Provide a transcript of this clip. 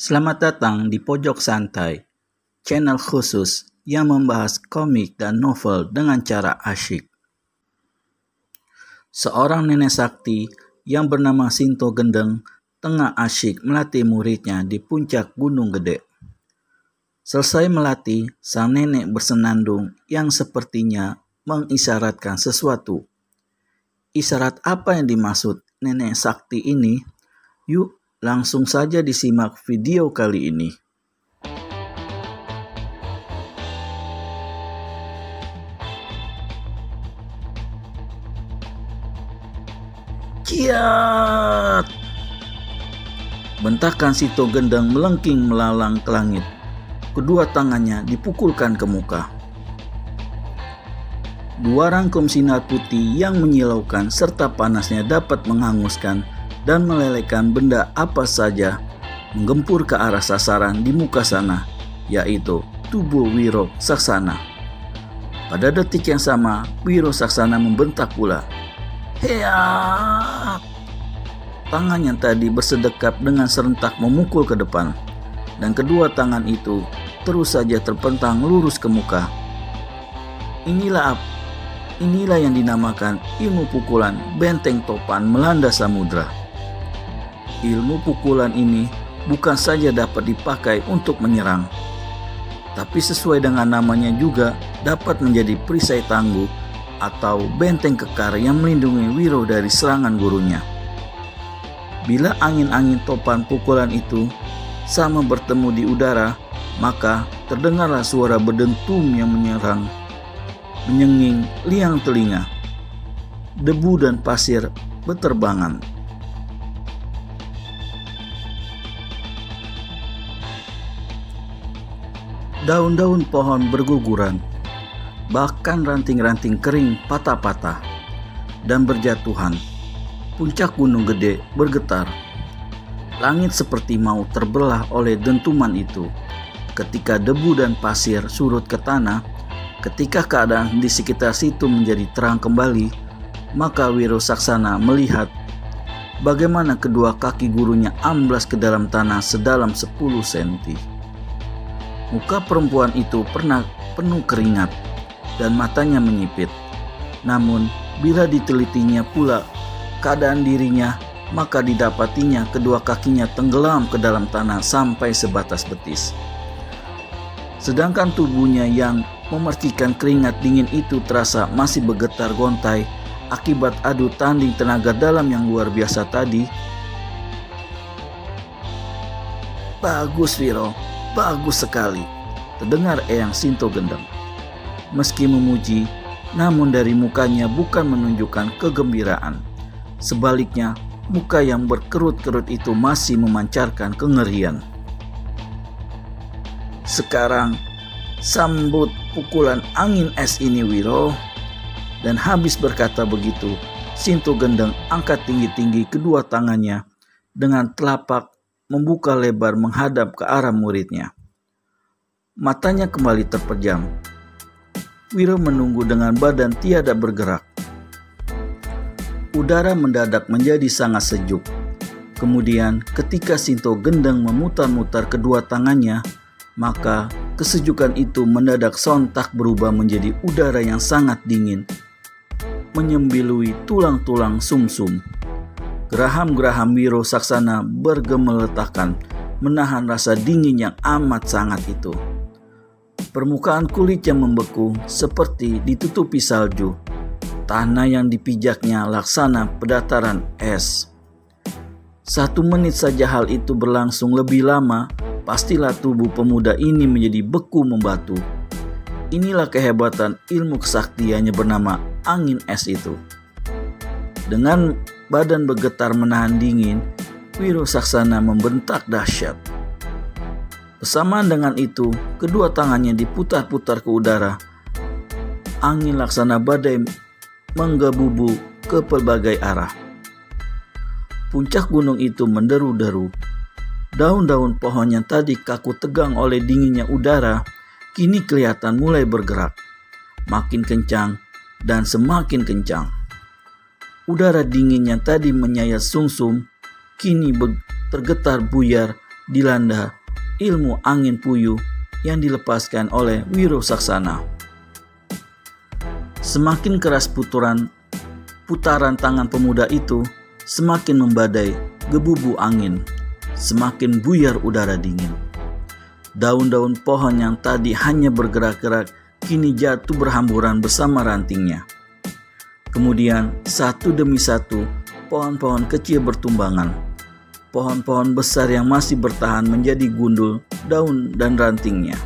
Selamat datang di Pojok Santai, channel khusus yang membahas komik dan novel dengan cara asyik. Seorang nenek sakti yang bernama Sinto Gendeng tengah asyik melatih muridnya di puncak Gunung Gede. Selesai melatih, sang nenek bersenandung yang sepertinya mengisyaratkan sesuatu. Isyarat apa yang dimaksud nenek sakti ini? Yuk, langsung saja disimak video kali ini. Kiat! Bentakan Sinto Gendeng melengking melalang ke langit. Kedua tangannya dipukulkan ke muka. Dua rangkum sinar putih yang menyilaukan serta panasnya dapat menghanguskan dan melelehkan benda apa saja menggempur ke arah sasaran di muka sana, yaitu tubuh Wiro Saksana. Pada detik yang sama, Wiro Saksana membentak pula. Hea! Tangan yang tadi bersedekap dengan serentak memukul ke depan, dan kedua tangan itu terus saja terpentang lurus ke muka. Inilah yang dinamakan ilmu pukulan benteng topan melanda samudra. Ilmu pukulan ini bukan saja dapat dipakai untuk menyerang, tapi sesuai dengan namanya juga dapat menjadi perisai tangguh atau benteng kekar yang melindungi Wiro dari serangan gurunya. Bila angin-angin topan pukulan itu sama bertemu di udara, maka terdengarlah suara berdentum yang menyenging liang telinga. Debu dan pasir beterbangan. Daun-daun pohon berguguran, bahkan ranting-ranting kering patah-patah dan berjatuhan. Puncak Gunung Gede bergetar. Langit seperti mau terbelah oleh dentuman itu. Ketika debu dan pasir surut ke tanah, ketika keadaan di sekitar situ menjadi terang kembali, maka Wiro Saksana melihat bagaimana kedua kaki gurunya amblas ke dalam tanah sedalam 10 cm. Muka perempuan itu pernah penuh keringat dan matanya menyipit. Namun, bila ditelitinya pula keadaan dirinya, maka didapatinya kedua kakinya tenggelam ke dalam tanah sampai sebatas betis. Sedangkan tubuhnya yang memercikan keringat dingin itu terasa masih bergetar gontai akibat adu tanding tenaga dalam yang luar biasa tadi. Bagus Wiro, bagus sekali, terdengar Eyang Sinto Gendeng. Meski memuji, namun dari mukanya bukan menunjukkan kegembiraan. Sebaliknya, muka yang berkerut-kerut itu masih memancarkan kengerian. Sekarang, sambut pukulan angin es ini Wiro. Dan habis berkata begitu, Sinto Gendeng angkat tinggi-tinggi kedua tangannya dengan telapak membuka lebar menghadap ke arah muridnya. Matanya kembali terpejam. Wiro menunggu dengan badan tiada bergerak. Udara mendadak menjadi sangat sejuk. Kemudian ketika Sinto Gendeng memutar-mutar kedua tangannya, maka kesejukan itu mendadak sontak berubah menjadi udara yang sangat dingin, menyembilui tulang-tulang sumsum. Geraham-geraham Wiro Saksana bergemeletakan, menahan rasa dingin yang amat sangat itu. Permukaan kulit yang membeku seperti ditutupi salju. Tanah yang dipijaknya laksana pedataran es. 1 menit saja hal itu berlangsung lebih lama, pastilah tubuh pemuda ini menjadi beku membatu. Inilah kehebatan ilmu kesaktiannya bernama angin es itu. Dengan badan bergetar menahan dingin, Wiro Saksana membentak dahsyat. Bersamaan dengan itu, kedua tangannya diputar-putar ke udara. Angin laksana badai menggebubu ke pelbagai arah. Puncak gunung itu menderu-deru. Daun-daun pohon yang tadi kaku tegang oleh dinginnya udara, kini kelihatan mulai bergerak. Makin kencang dan semakin kencang. Udara dingin yang tadi menyayat sumsum, kini tergetar buyar dilanda ilmu angin puyuh yang dilepaskan oleh Wiro Saksana. Semakin keras putaran tangan pemuda itu, semakin membadai gebubu angin, semakin buyar udara dingin. Daun-daun pohon yang tadi hanya bergerak-gerak kini jatuh berhamburan bersama rantingnya. Kemudian satu demi satu pohon-pohon kecil bertumbangan. Pohon-pohon besar yang masih bertahan menjadi gundul daun dan rantingnya.